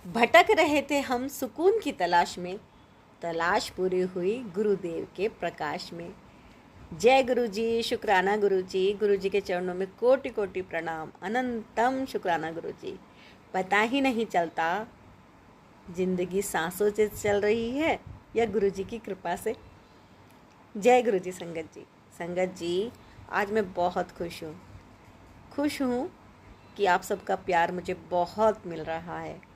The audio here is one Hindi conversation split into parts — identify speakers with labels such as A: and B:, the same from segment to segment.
A: भटक रहे थे हम सुकून की तलाश में, तलाश पूरी हुई गुरुदेव के प्रकाश में। जय गुरु जी, शुक्राना गुरु जी। गुरु जी के चरणों में कोटि कोटि प्रणाम, अनंतम शुक्राना गुरु जी। पता ही नहीं चलता जिंदगी सांसों से चल रही है या गुरु जी की कृपा से। जय गुरु जी। संगत जी, संगत जी, आज मैं बहुत खुश हूँ कि आप सबका प्यार मुझे बहुत मिल रहा है।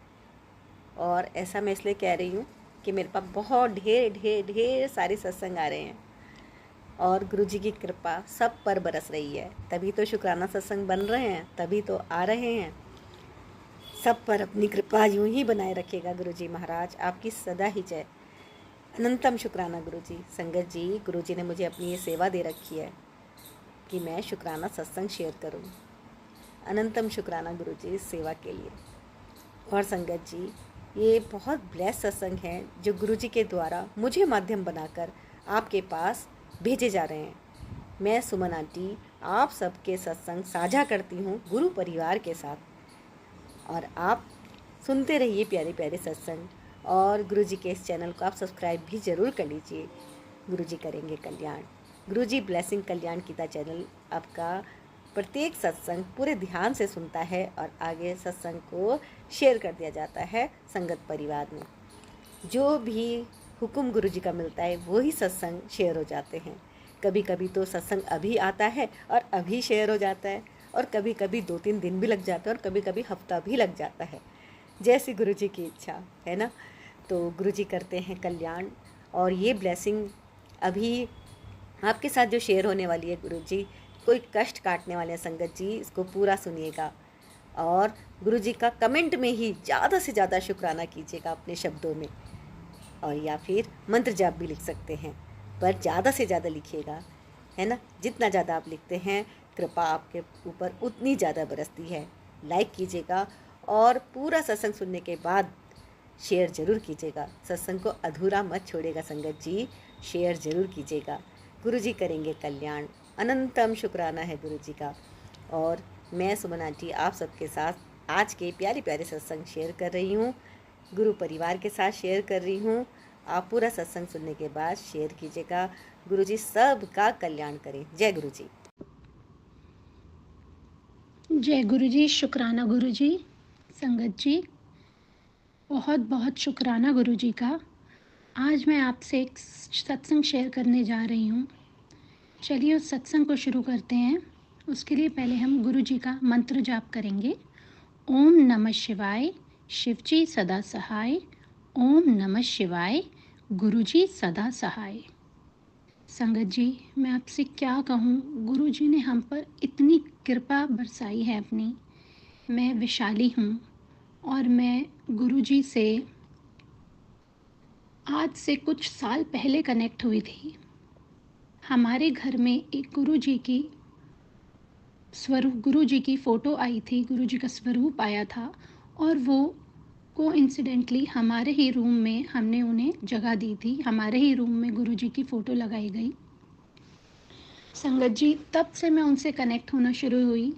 A: और ऐसा मैं इसलिए कह रही हूँ कि मेरे पास बहुत ढेर ढेर ढेर सारे सत्संग आ रहे हैं और गुरु जी की कृपा सब पर बरस रही है। तभी तो शुक्राना सत्संग बन रहे हैं, तभी तो आ रहे हैं। सब पर अपनी कृपा यूं ही बनाए रखेगा गुरु जी महाराज, आपकी सदा ही जय। अनंतम शुक्राना गुरु जी। संगत जी, गुरु जी ने मुझे अपनी ये सेवा दे रखी है कि मैं शुक्राना सत्संग शेयर करूं। अनंतम शुक्राना गुरु जी इस सेवा के लिए। और संगत जी, ये बहुत ब्लेस सत्संग हैं जो गुरु जी के द्वारा मुझे माध्यम बनाकर आपके पास भेजे जा रहे हैं। मैं सुमन आंटी आप सबके सत्संग साझा करती हूँ गुरु परिवार के साथ, और आप सुनते रहिए प्यारे प्यारे सत्संग। और गुरु जी के इस चैनल को आप सब्सक्राइब भी ज़रूर कर लीजिए। गुरु जी करेंगे कल्याण। गुरु जी ब्लेसिंग कल्याण गीता चैनल आपका प्रत्येक सत्संग पूरे ध्यान से सुनता है और आगे सत्संग को शेयर कर दिया जाता है संगत परिवार में। जो भी हुक्म गुरु जी का मिलता है वो ही सत्संग शेयर हो जाते हैं। कभी कभी तो सत्संग अभी आता है और अभी शेयर हो जाता है, और कभी कभी 2-3 दिन भी लग जाता है, और कभी कभी हफ्ता भी लग जाता है, जैसी गुरु जी की इच्छा है ना। तो गुरु जी करते हैं कल्याण, और ये ब्लेसिंग अभी आपके साथ जो शेयर होने वाली है गुरु जी, कोई कष्ट काटने वाले हैं संगत जी, इसको पूरा सुनिएगा। और गुरु जी का कमेंट में ही ज़्यादा से ज़्यादा शुक्राना कीजिएगा अपने शब्दों में, और या फिर मंत्र जाप भी लिख सकते हैं, पर ज़्यादा से ज़्यादा लिखिएगा, है ना। जितना ज़्यादा आप लिखते हैं कृपा आपके ऊपर उतनी ज़्यादा बरसती है। लाइक कीजिएगा और पूरा सत्संग सुनने के बाद शेयर ज़रूर कीजिएगा। सत्संग को अधूरा मत छोड़ेगा संगत जी, शेयर ज़रूर कीजिएगा। गुरु जी करेंगे कल्याण। अनंतम शुक्राना है गुरु जी का। और मैं सुमन आंटी आप सबके साथ आज के प्यारे प्यारे सत्संग शेयर कर रही हूँ, गुरु परिवार के साथ शेयर कर रही हूँ। आप पूरा सत्संग सुनने के बाद शेयर कीजिएगा। गुरु जी सब का कल्याण करें। जय गुरु जी।
B: जय गुरु जी, शुक्राना गुरु जी। संगत जी, बहुत बहुत शुक्राना गुरु जी का। आज मैं आपसे एक सत्संग शेयर करने जा रही हूँ। चलिए उस सत्संग को शुरू करते हैं। उसके लिए पहले हम गुरु जी का मंत्र जाप करेंगे। ओम नमः शिवाय, शिव जी सदा सहाय। ओम नमः शिवाय, गुरु जी सदा सहाय। संगत जी, मैं आपसे क्या कहूँ, गुरु जी ने हम पर इतनी कृपा बरसाई है अपनी। मैं विशाली हूँ और मैं गुरुजी से आज से कुछ साल पहले कनेक्ट हुई थी। हमारे घर में एक गुरुजी की फ़ोटो आई थी, गुरुजी का स्वरूप आया था, और वो कोइंसिडेंटली हमारे ही रूम में हमने उन्हें जगह दी थी। हमारे ही रूम में गुरुजी की फ़ोटो लगाई गई। संगत जी, तब से मैं उनसे कनेक्ट होना शुरू हुई।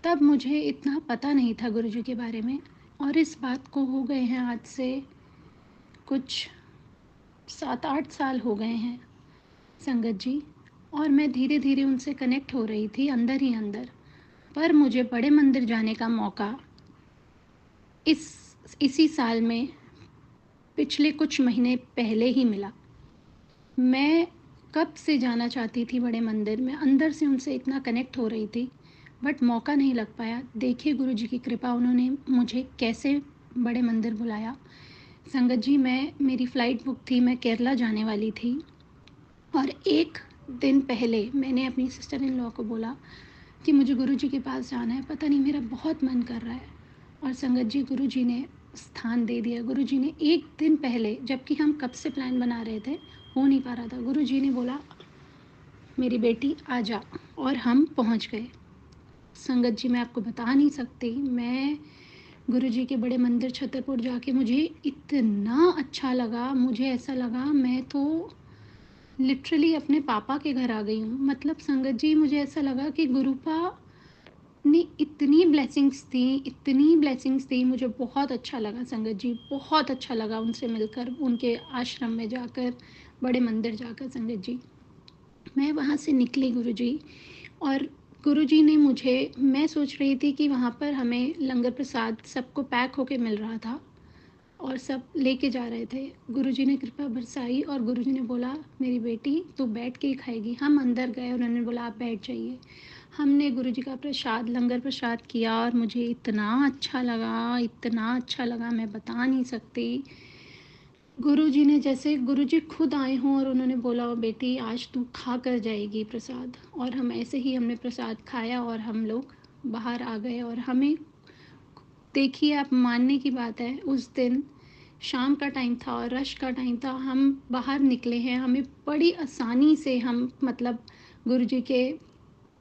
B: तब मुझे इतना पता नहीं था गुरुजी के बारे में, और इस बात को हो गए हैं आज से कुछ 7-8 साल हो गए हैं संगत जी। और मैं धीरे धीरे उनसे कनेक्ट हो रही थी अंदर ही अंदर। पर मुझे बड़े मंदिर जाने का मौका इसी साल में पिछले कुछ महीने पहले ही मिला। मैं कब से जाना चाहती थी बड़े मंदिर में, अंदर से उनसे इतना कनेक्ट हो रही थी, बट मौका नहीं लग पाया। देखिए गुरु जी की कृपा, उन्होंने मुझे कैसे बड़े मंदिर बुलाया। संगत जी, मेरी फ़्लाइट बुक थी, मैं केरला जाने वाली थी, और एक दिन पहले मैंने अपनी सिस्टर इन लॉ को बोला कि मुझे गुरुजी के पास जाना है, पता नहीं मेरा बहुत मन कर रहा है। और संगत जी, गुरुजी ने स्थान दे दिया। गुरुजी ने एक दिन पहले, जबकि हम कब से प्लान बना रहे थे, हो नहीं पा रहा था, गुरुजी ने बोला मेरी बेटी आ जा, और हम पहुंच गए। संगत जी, मैं आपको बता नहीं सकती, मैं गुरुजी के बड़े मंदिर छतरपुर जाके मुझे इतना अच्छा लगा। मुझे ऐसा लगा मैं तो लिटरली अपने पापा के घर आ गई हूँ। मतलब संगत जी, मुझे ऐसा लगा कि गुरुपा ने इतनी ब्लेसिंग्स थी, मुझे बहुत अच्छा लगा संगत जी, बहुत अच्छा लगा उनसे मिलकर, उनके आश्रम में जाकर, बड़े मंदिर जाकर संगत जी। मैं वहाँ से निकली गुरुजी, और गुरुजी ने मुझे, मैं सोच रही थी कि वहाँ पर हमें लंगर प्रसाद सबको पैक होके मिल रहा था और सब लेके जा रहे थे। गुरुजी ने कृपा बरसाई और गुरुजी ने बोला, मेरी बेटी तू बैठ के ही खाएगी। हम अंदर गए, उन्होंने बोला आप बैठ जाइए। हमने गुरुजी का प्रसाद, लंगर प्रसाद किया और मुझे इतना अच्छा लगा, मैं बता नहीं सकती। गुरुजी ने, जैसे गुरुजी खुद आए हों और उन्होंने बोला बेटी आज तू खा कर जाएगी प्रसाद। और हम ऐसे ही, हमने प्रसाद खाया और हम लोग बाहर आ गए। और हमें, देखिए आप मानने की बात है, उस दिन शाम का टाइम था और रश का टाइम था, हम बाहर निकले हैं, हमें बड़ी आसानी से, हम मतलब गुरुजी के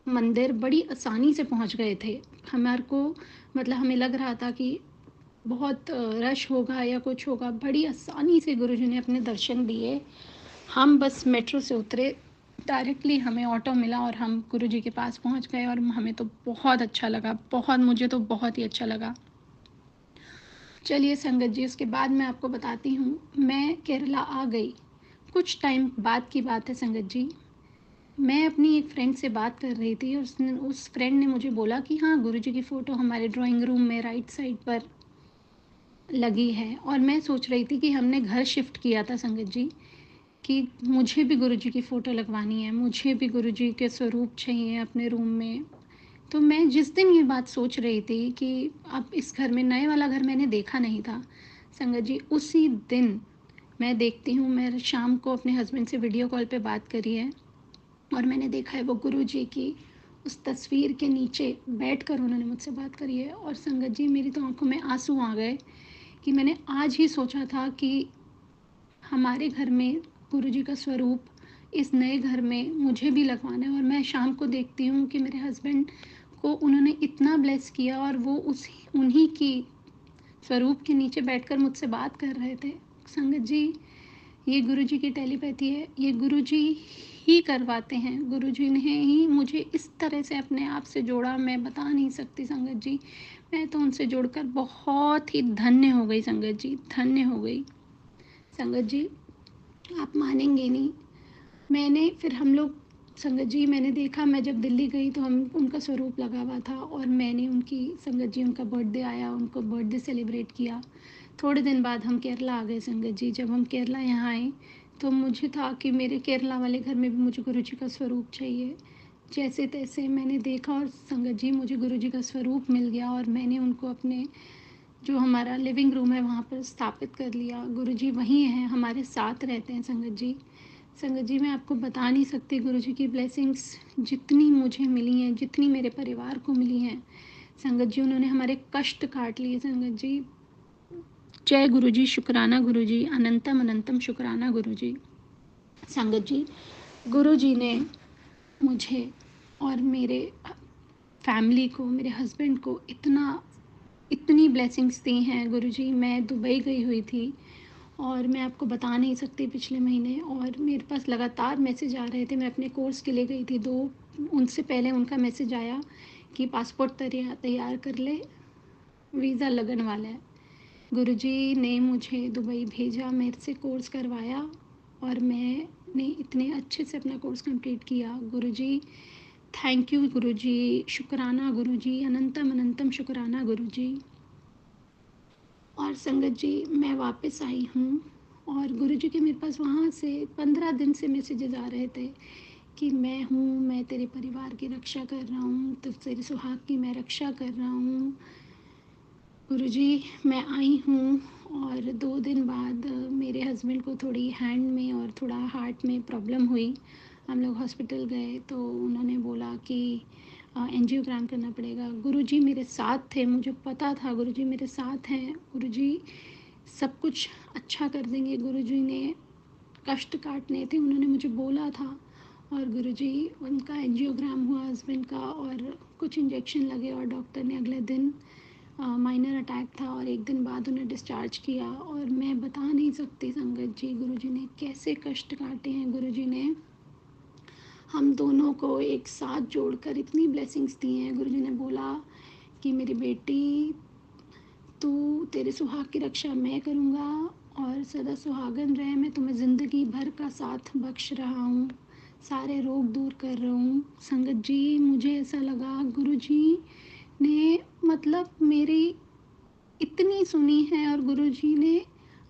B: मंदिर बड़ी आसानी से पहुंच गए थे। हमारे को मतलब हमें लग रहा था कि बहुत रश होगा या कुछ होगा, बड़ी आसानी से गुरुजी ने अपने दर्शन दिए। हम बस मेट्रो से उतरे, डायरेक्टली हमें ऑटो मिला और हम गुरुजी के पास पहुंच गए। और हमें तो बहुत अच्छा लगा, बहुत, मुझे तो बहुत ही अच्छा लगा। चलिए संगत जी, उसके बाद मैं आपको बताती हूँ, मैं केरला आ गई। कुछ टाइम बाद की बात है संगत जी, मैं अपनी एक फ्रेंड से बात कर रही थी और उस फ्रेंड ने मुझे बोला कि हाँ, गुरुजी की फ़ोटो हमारे ड्राइंग रूम में राइट साइड पर लगी है। और मैं सोच रही थी कि हमने घर शिफ्ट किया था संगत जी, कि मुझे भी गुरुजी की फ़ोटो लगवानी है, मुझे भी गुरुजी के स्वरूप चाहिए अपने रूम में। तो मैं जिस दिन ये बात सोच रही थी कि अब इस घर में, नए वाला घर मैंने देखा नहीं था संगत जी, उसी दिन मैं देखती हूँ, मैं शाम को अपने हस्बैंड से वीडियो कॉल पे बात करी है और मैंने देखा है वो गुरुजी की उस तस्वीर के नीचे बैठकर उन्होंने मुझसे बात करी है। और संगत जी, मेरी तो आंखों में आंसू आ गए कि मैंने आज ही सोचा था कि हमारे घर में गुरुजी का स्वरूप इस नए घर में मुझे भी लगवाना है। और मैं शाम को देखती हूँ कि मेरे हस्बैंड को उन्होंने इतना ब्लेस किया और वो उन्हीं की स्वरूप के नीचे बैठकर मुझसे बात कर रहे थे। संगत जी, ये गुरुजी की टेलीपैथी है, ये गुरुजी ही करवाते हैं, गुरुजी ने ही मुझे इस तरह से अपने आप से जोड़ा, मैं बता नहीं सकती संगत जी। मैं तो उनसे जुड़कर बहुत ही धन्य हो गई संगत जी, धन्य हो गई संगत जी, आप मानेंगे नहीं। मैंने फिर हम लोग, संगत जी मैंने देखा, मैं जब दिल्ली गई तो हम, उनका स्वरूप लगा हुआ था और मैंने उनकी, संगत जी उनका बर्थडे आया, उनको बर्थडे सेलिब्रेट किया। थोड़े दिन बाद हम केरला आ गए संगत जी। जब हम केरला यहाँ आए तो मुझे था कि मेरे केरला वाले घर में भी मुझे गुरुजी का स्वरूप चाहिए। जैसे तैसे मैंने देखा और संगत जी मुझे गुरुजी का स्वरूप मिल गया और मैंने उनको अपने, जो हमारा लिविंग रूम है वहाँ पर स्थापित कर लिया। गुरुजी वहीं हैं, हमारे साथ रहते हैं संगत जी। संगत जी, मैं आपको बता नहीं सकती गुरुजी की ब्लेसिंग्स जितनी मुझे मिली हैं, जितनी मेरे परिवार को मिली हैं संगत जी, उन्होंने हमारे कष्ट काट लिए संगत जी। जय गुरुजी, शुक्राना गुरुजी, अनंतम अनंतम शुक्राना गुरुजी। संगत जी, गुरुजी ने मुझे और मेरे फैमिली को, मेरे हस्बैंड को इतनी ब्लेसिंग्स दी हैं गुरुजी। मैं दुबई गई हुई थी और मैं आपको बता नहीं सकती, पिछले महीने, और मेरे पास लगातार मैसेज आ रहे थे। मैं अपने कोर्स के लिए गई थी, उनसे पहले उनका मैसेज आया कि पासपोर्ट तैयार कर ले, वीज़ा लगन वाला है। गुरुजी ने मुझे दुबई भेजा, मेरे से कोर्स करवाया और मैंने इतने अच्छे से अपना कोर्स कंप्लीट किया। गुरुजी, थैंक यू गुरुजी, शुक्राना गुरुजी, अनंतम अनंतम शुक्राना गुरुजी। और संगत जी, मैं वापस आई हूँ और गुरुजी के मेरे पास वहाँ से 15 दिन से मैसेजेस आ रहे थे कि मैं हूँ, मैं तेरे परिवार की रक्षा कर रहा हूँ, तो तेरे सुहाग की मैं रक्षा कर रहा हूँ। गुरुजी, मैं आई हूँ और 2 दिन बाद मेरे हस्बैंड को थोड़ी हैंड में और थोड़ा हार्ट में प्रॉब्लम हुई। हम लोग हॉस्पिटल गए तो उन्होंने बोला कि एंजियोग्राम करना पड़ेगा। गुरुजी मेरे साथ थे, मुझे पता था गुरुजी मेरे साथ हैं, गुरुजी सब कुछ अच्छा कर देंगे। गुरुजी ने कष्ट काटने थे, उन्होंने मुझे बोला था। और गुरुजी, उनका एंजियोग्राम हुआ हस्बैंड का और कुछ इंजेक्शन लगे और डॉक्टर ने अगले दिन, माइनर अटैक था और एक दिन बाद उन्हें डिस्चार्ज किया। और मैं बता नहीं सकती संगत जी, गुरुजी ने कैसे कष्ट काटे हैं। गुरुजी ने हम दोनों को एक साथ जोड़कर इतनी ब्लेसिंग्स दी हैं। गुरुजी ने बोला कि मेरी बेटी, तू, तेरे सुहाग की रक्षा मैं करूँगा और सदा सुहागन रहे। मैं तुम्हें ज़िंदगी भर का साथ बख्श रहा हूँ, सारे रोग दूर कर रहा हूँ। संगत जी, मुझे ऐसा लगा गुरुजी ने मतलब मेरी इतनी सुनी है, और गुरुजी ने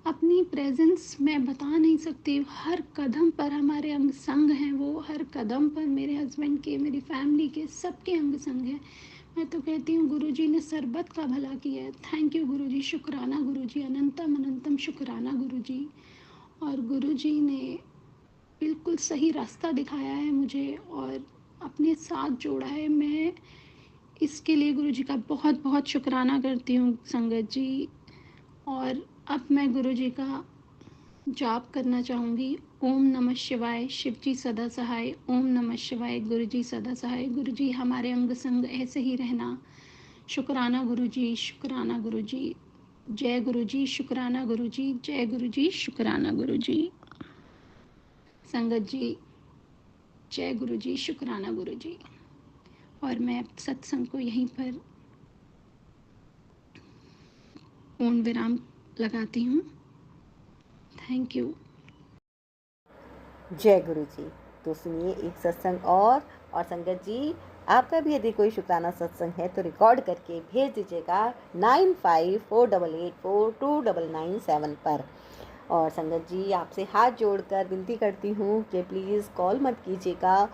B: अपनी प्रेजेंस मैं बता नहीं सकती, हर कदम पर हमारे अंग संग हैं। वो हर कदम पर मेरे हस्बैंड के, मेरी फैमिली के, सबके अंग संग हैं। मैं तो कहती हूँ गुरुजी ने सरबत का भला किया है। थैंक यू गुरुजी, शुक्राना गुरुजी, अनंतम अनंतम शुक्राना गुरुजी। और गुरुजी ने बिल्कुल सही रास्ता दिखाया है मुझे और अपने साथ जोड़ा है। मैं इसके लिए गुरुजी का बहुत बहुत शुक्राना करती हूँ संगत जी। और अब मैं गुरुजी का जाप करना चाहूँगी। ओम नमः शिवाय, शिव जी सदा सहाय। ओम नमः शिवाय, गुरु जी सदा सहाय। गुरु जी हमारे अंग संग ऐसे ही रहना। शुक्राना गुरु जी, शुक्राना गुरु जी। जय गुरु जी, शुक्राना गुरु जी, जय गुरु जी, शुक्राना गुरु जी। संगत जी, जय गुरु जी, शुक्राना गुरु जी। और मैं सत्संग को यहीं पर पूर्ण विराम लगाती हूँ। Thank you.
A: जय गुरु जी। तो सुनिए एक सत्संग और संगत जी, आपका भी यदि कोई शुक्राना सत्संग है तो रिकॉर्ड करके भेज दीजिएगा 9548842997 पर। और संगत जी, आपसे हाथ जोड़कर विनती करती हूँ कि प्लीज़ कॉल मत कीजिएगा,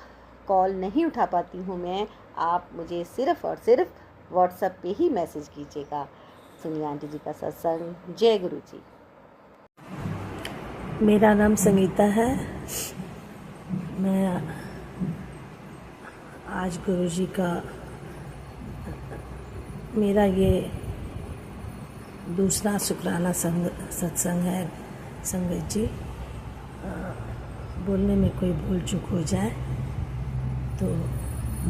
A: कॉल नहीं उठा पाती हूँ मैं। आप मुझे सिर्फ़ और सिर्फ व्हाट्सएप पे ही मैसेज कीजिएगा। सुनिए आंटी जी का सत्संग। जय गुरु जी।
C: मेरा नाम संगीता है। मैं आज गुरुजी का मेरा ये दूसरा शुक्राना सत्संग है। संगत जी, बोलने में कोई भूल चूक हो जाए तो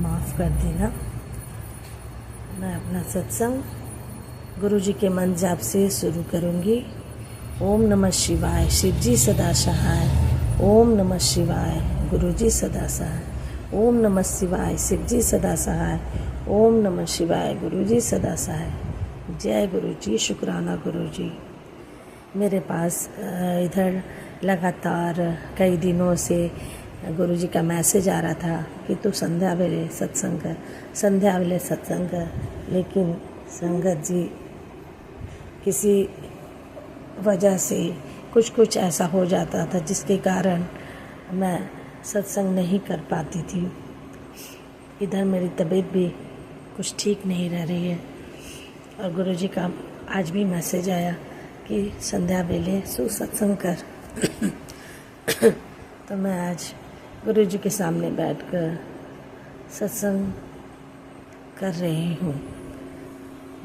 C: माफ़ कर देना। मैं अपना सत्संग गुरुजी के मंत्र जाप से शुरू करूँगी। ओम नमः शिवाय, शिव जी सदा सहाय। ओम नमः शिवाय, गुरु जी सदा सहाय। ओम नमः शिवाय, शिव जी सदा सहाय। ओम नमः शिवाय, गुरु जी सदा सहाय। जय गुरु जी, शुक्राना गुरु जी। मेरे पास इधर लगातार कई दिनों से गुरु जी का मैसेज आ रहा था कि तू संध्या वेले सत्संग कर, संध्या वेले सत्संग कर। लेकिन संगत जी, किसी वजह से कुछ ऐसा हो जाता था जिसके कारण मैं सत्संग नहीं कर पाती थी। इधर मेरी तबीयत भी कुछ ठीक नहीं रह रही है। और गुरुजी का आज भी मैसेज आया कि संध्या वेले सत्संग कर। तो मैं आज गुरुजी के सामने बैठकर सत्संग कर रही हूँ।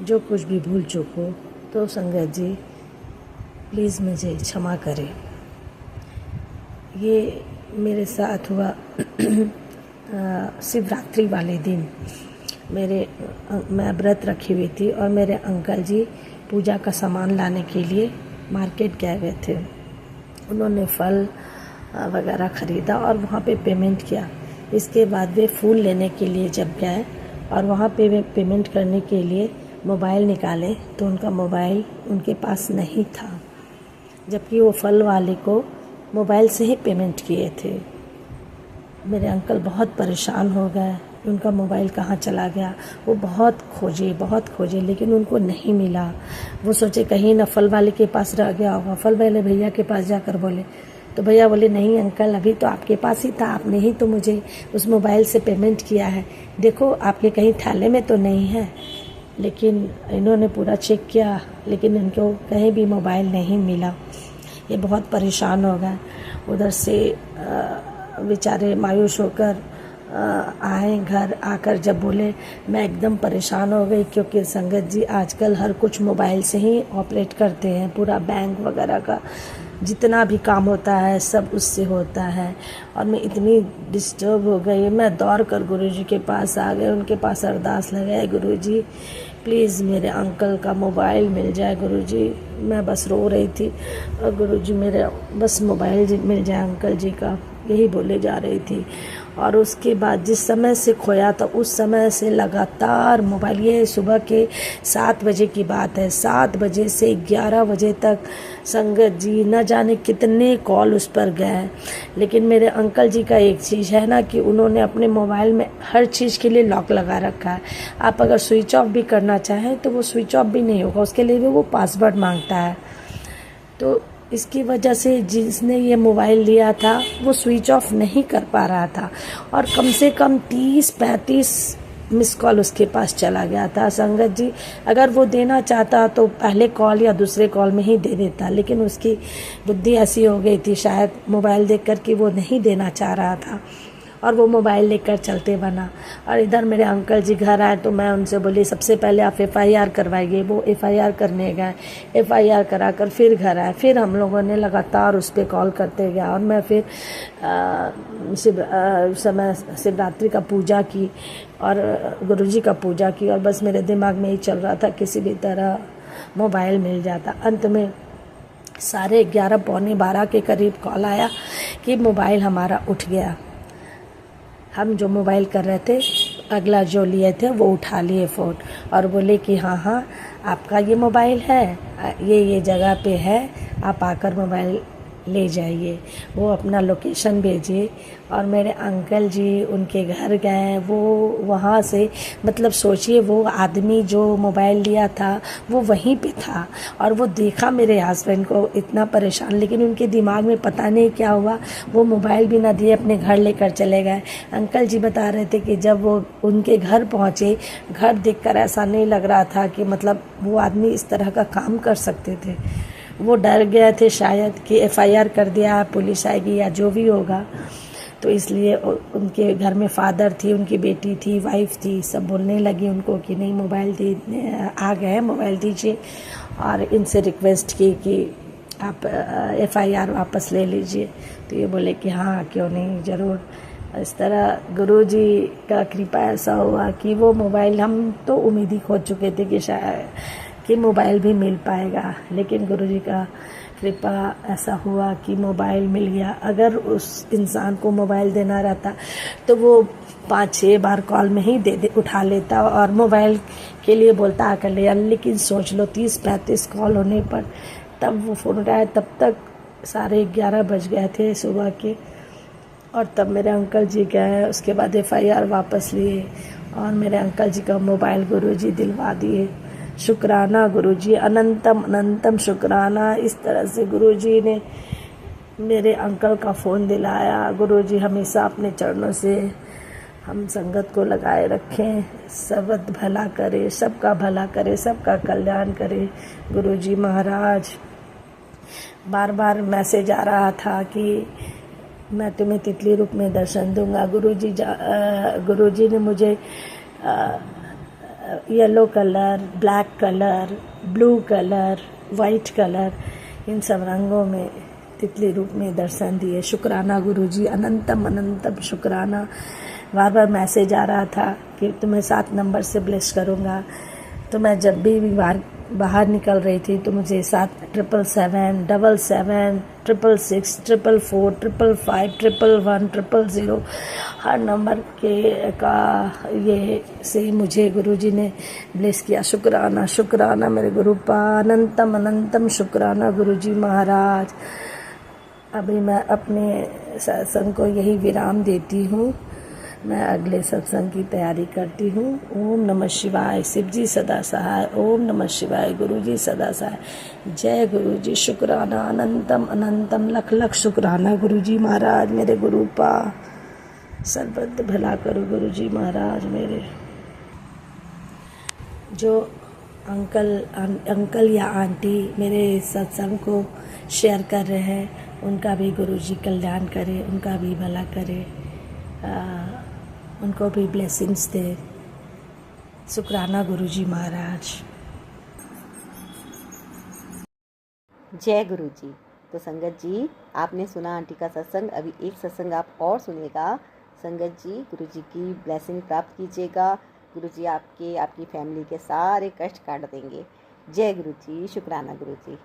C: जो कुछ भी भूल चूक हो तो संगत जी प्लीज़ मुझे क्षमा करें। ये मेरे साथ हुआ शिवरात्रि वाले दिन। मैं व्रत रखी हुई थी और मेरे अंकल जी पूजा का सामान लाने के लिए मार्केट गए हुए थे। उन्होंने फल वगैरह ख़रीदा और वहाँ पे पेमेंट किया। इसके बाद वे फूल लेने के लिए जब गए और वहाँ पे वे पेमेंट करने के लिए मोबाइल निकाले तो उनका मोबाइल उनके पास नहीं था, जबकि वो फल वाले को मोबाइल से ही पेमेंट किए थे। मेरे अंकल बहुत परेशान हो गए, उनका मोबाइल कहाँ चला गया। वो बहुत खोजे लेकिन उनको नहीं मिला। वो सोचे कहीं न फल वाले के पास रह गया होगा। फल वाले भैया के पास जाकर बोले तो भैया बोले नहीं अंकल, अभी तो आपके पास ही था, आपने ही तो मुझे उस मोबाइल से पेमेंट किया है, देखो आपके कहीं थैले में तो नहीं है। लेकिन इन्होंने पूरा चेक किया लेकिन इनको कहीं भी मोबाइल नहीं मिला। ये बहुत परेशान हो गए। उधर से बेचारे मायूस होकर आए। घर आकर जब बोले मैं एकदम परेशान हो गई, क्योंकि संगत जी आजकल हर कुछ मोबाइल से ही ऑपरेट करते हैं। पूरा बैंक वगैरह का जितना भी काम होता है सब उससे होता है। और मैं इतनी डिस्टर्ब हो गई, मैं दौड़ कर गुरुजी के पास आ गए, उनके पास अरदास लगाए, गुरुजी प्लीज़ मेरे अंकल का मोबाइल मिल जाए। गुरुजी, मैं बस रो रही थी और गुरुजी मेरे बस मोबाइल मिल जाए अंकल जी का, यही बोले जा रही थी। और उसके बाद जिस समय से खोया था उस समय से लगातार मोबाइल, ये सुबह के 7 बजे की बात है, 7 बजे से 11 बजे तक संगत जी न जाने कितने कॉल उस पर गए। लेकिन मेरे अंकल जी का एक चीज़ है ना कि उन्होंने अपने मोबाइल में हर चीज़ के लिए लॉक लगा रखा है। आप अगर स्विच ऑफ भी करना चाहें तो वो स्विच ऑफ भी नहीं होगा, उसके लिए भी वो पासवर्ड मांगता है। तो इसकी वजह से जिसने ये मोबाइल लिया था वो स्विच ऑफ नहीं कर पा रहा था और कम से कम 30-35 मिस कॉल उसके पास चला गया था। संगत जी, अगर वो देना चाहता तो पहले कॉल या दूसरे कॉल में ही दे देता, लेकिन उसकी बुद्धि ऐसी हो गई थी शायद मोबाइल देख कर कि वो नहीं देना चाह रहा था और वो मोबाइल लेकर चलते बना। और इधर मेरे अंकल जी घर आए तो मैं उनसे बोली सबसे पहले आप FIR करवाइए। वो FIR करने गए, FIR कराकर फिर घर आए। फिर हम लोगों ने लगातार उस पर कॉल करते गया और मैं फिर शिवरात्रि का पूजा की और गुरुजी का पूजा की और बस मेरे दिमाग में ही चल रहा था किसी भी तरह मोबाइल मिल जाता। अंत में 11:30 पौने 12 के करीब कॉल आया कि मोबाइल हमारा उठ गया। हम जो मोबाइल कर रहे थे, अगला जो लिए थे वो उठा लिए फ़ोन और बोले कि हाँ आपका ये मोबाइल है, ये जगह पे है, आप आकर मोबाइल ले जाइए। वो अपना लोकेशन भेजिए और मेरे अंकल जी उनके घर गए। वो वहाँ से मतलब सोचिए वो आदमी जो मोबाइल लिया था वो वहीं पे था और वो देखा मेरे हस्बैंड को इतना परेशान, लेकिन उनके दिमाग में पता नहीं क्या हुआ, वो मोबाइल भी ना दिए अपने घर लेकर चले गए। अंकल जी बता रहे थे कि जब वो उनके घर पहुँचे, घर देखकर ऐसा नहीं लग रहा था कि मतलब वो आदमी इस तरह का काम कर सकते थे। वो डर गए थे शायद कि FIR कर दिया, पुलिस आएगी या जो भी होगा, तो इसलिए उनके घर में फादर थी, उनकी बेटी थी, वाइफ थी, सब बोलने लगी उनको कि नहीं मोबाइल आ गए हैं, मोबाइल दीजिए और इनसे रिक्वेस्ट की कि आप FIR वापस ले लीजिए। तो ये बोले कि हाँ क्यों नहीं, ज़रूर। इस तरह गुरुजी का कृपा ऐसा हुआ कि वो मोबाइल, हम तो उम्मीद ही खो चुके थे कि शायद कि मोबाइल भी मिल पाएगा, लेकिन गुरुजी का कृपा ऐसा हुआ कि मोबाइल मिल गया। अगर उस इंसान को मोबाइल देना रहता तो वो 5-6 बार कॉल में ही उठा लेता और मोबाइल के लिए बोलता आकर ले। लेकिन सोच लो 30-35 कॉल होने पर तब वो फ़ोन उठाया, तब तक 11:30 बज गए थे सुबह के। और तब मेरे अंकल जी गए, उसके बाद FIR वापस लिए और मेरे अंकल जी का मोबाइल गुरुजी दिलवा दिए। शुक्राना गुरुजी, अनंतम अनंतम शुक्राना। इस तरह से गुरुजी ने मेरे अंकल का फ़ोन दिलाया। गुरुजी हमेशा अपने चरणों से हम संगत को लगाए रखें, सबद भला करे, सबका भला करे, सबका कल्याण करे। गुरुजी महाराज, बार बार मैसेज आ रहा था कि मैं तुम्हें तितली रूप में दर्शन दूंगा। गुरुजी ने मुझे yellow colour, black colour, blue colour, white colour, इन सब रंगों में तितली रूप में दर्शन दिए। शुक्राना गुरुजी, अनंतम अनंतम शुक्राना। बार बार मैसेज आ रहा था कि तुम्हें 7 नंबर से ब्लेस करूँगा। तो मैं जब भी बाहर निकल रही थी तो मुझे 7 777, 77, 666, 444, 555, 111, 000 हर नंबर के का ये से मुझे गुरुजी ने ब्लेस किया। शुक्राना शुक्राना मेरे गुरुपा, अनंतम अनंतम शुक्राना गुरुजी महाराज। अभी मैं अपने सत्संग को यही विराम देती हूँ। मैं अगले सत्संग की तैयारी करती हूँ। ओम नमः शिवाय। शिवजी सदा सहाय। ओम नमः शिवाय। गुरुजी सदा सहाय। जय गुरुजी। शुक्राना, अनंतम अनंतम लख लख शुक्राना गुरुजी महाराज मेरे गुरुपा। सर्वत्र भला करो गुरुजी महाराज मेरे। जो अंकल या आंटी मेरे सत्संग को शेयर कर रहे हैं उनका भी गुरुजी कल्याण करे, उनका भी भला करे, उनको भी ब्लेसिंग्स दे। शुक्राना गुरुजी महाराज।
A: जय गुरु जी। तो संगत जी, आपने सुना आंटी का सत्संग। अभी एक सत्संग आप और सुनेगा। संगत जी, गुरु जी की ब्लेसिंग प्राप्त कीजिएगा। गुरु जी आपकी फैमिली के सारे कष्ट काट देंगे। जय गुरु जी। शुक्राना गुरु जी।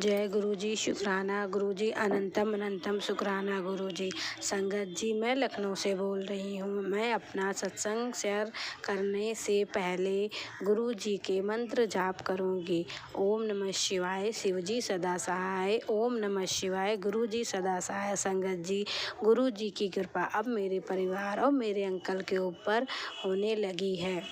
D: जय गुरु जी, शुक्राना गुरु जी, अनंतम अनंतम शुक्राना गुरु जी। संगत जी, मैं लखनऊ से बोल रही हूँ। मैं अपना सत्संग शेयर करने से पहले गुरु जी के मंत्र जाप करूँगी। ओम नमः शिवाय, शिव जी सदा सहाय। ओम नमः शिवाय, गुरु जी सदा सहाय। संगत जी, गुरु जी की कृपा अब मेरे परिवार और मेरे अंकल के ऊपर होने लगी है।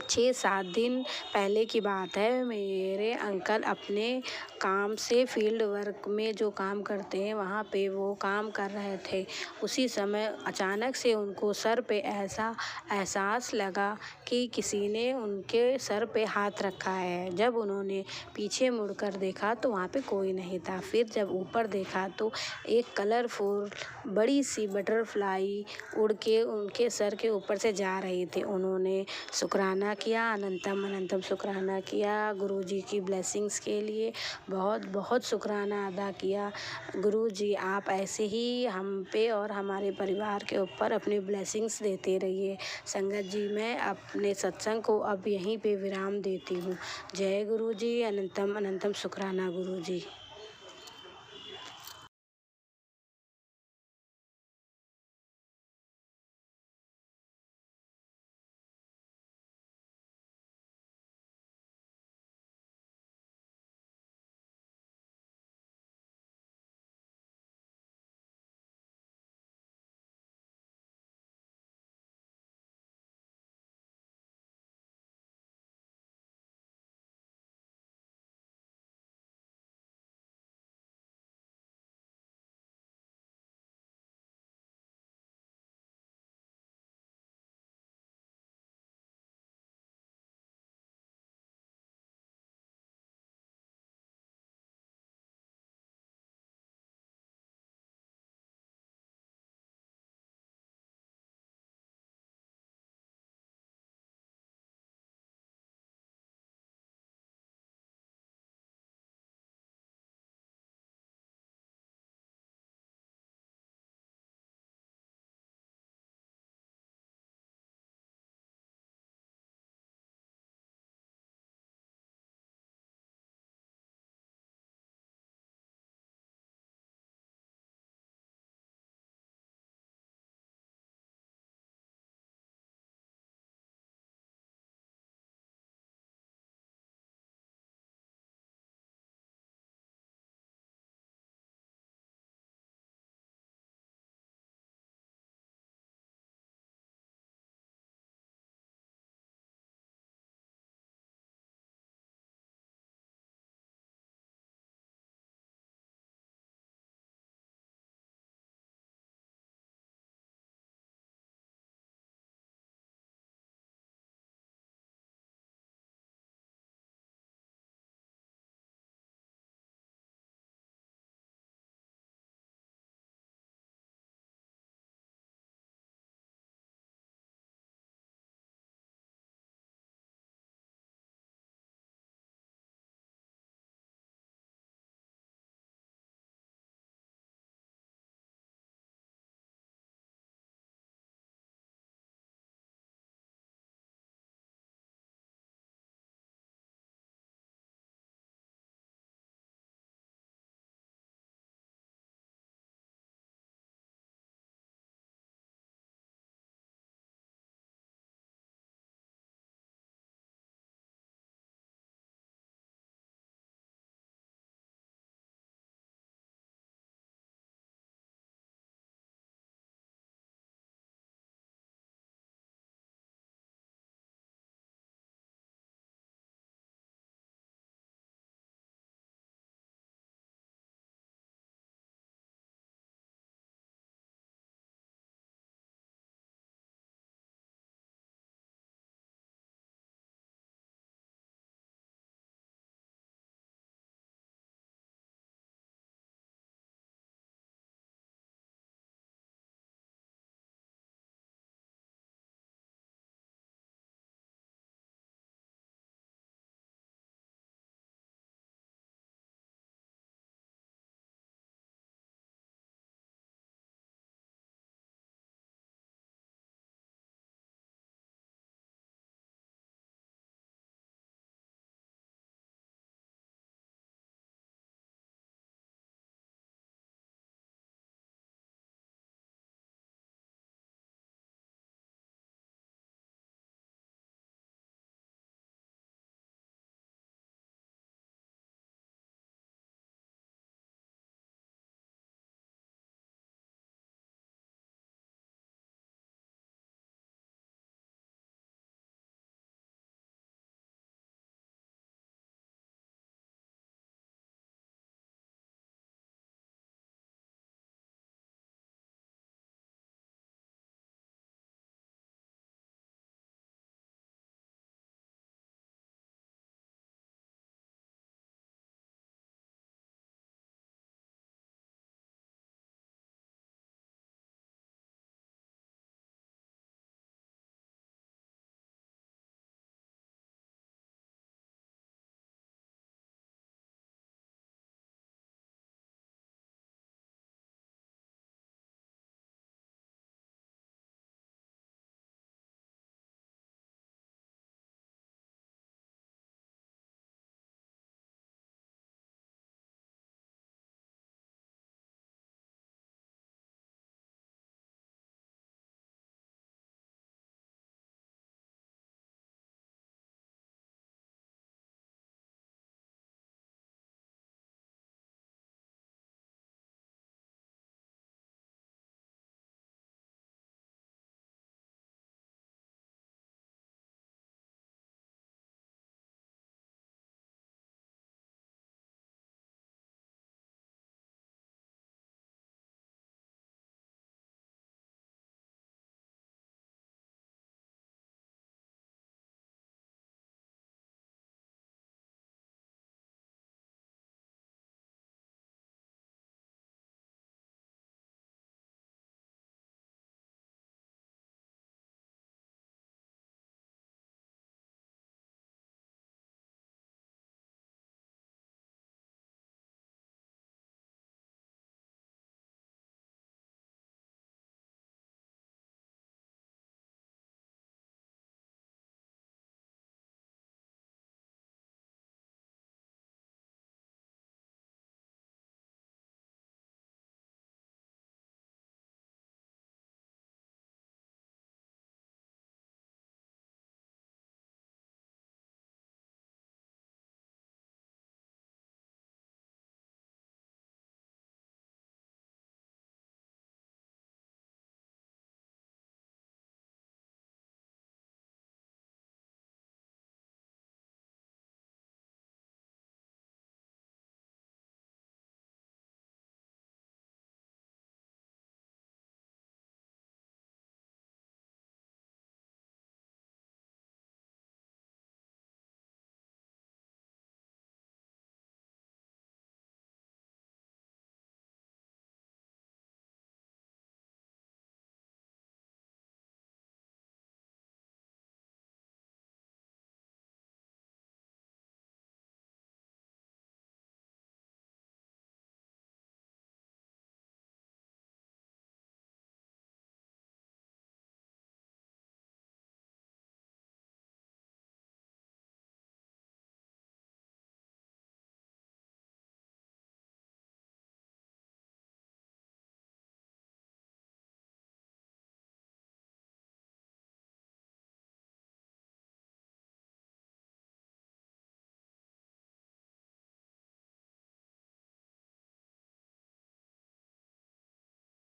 D: 6-7 दिन पहले की बात है। मेरे अंकल अपने काम से फील्ड वर्क में जो काम करते हैं वहाँ पे वो काम कर रहे थे। उसी समय अचानक से उनको सर पे ऐसा एहसास लगा कि किसी ने उनके सर पे हाथ रखा है। जब उन्होंने पीछे मुड़कर देखा तो वहाँ पे कोई नहीं था। फिर जब ऊपर देखा तो एक कलरफुल बड़ी सी बटरफ्लाई उड़ के उनके सर के ऊपर से जा रही थी। उन्होंने शुक्राना किया, अनंतम अनंतम शुक्राना किया। गुरुजी की ब्लेसिंग्स के लिए बहुत बहुत शुक्राना अदा किया। गुरुजी, आप ऐसे ही हम पे और हमारे परिवार के ऊपर अपनी ब्लेसिंग्स देते रहिए। संगत जी, मैं अपने सत्संग को अब यहीं पे विराम देती हूँ। जय गुरुजी, अनंतम अनंतम शुक्राना गुरुजी।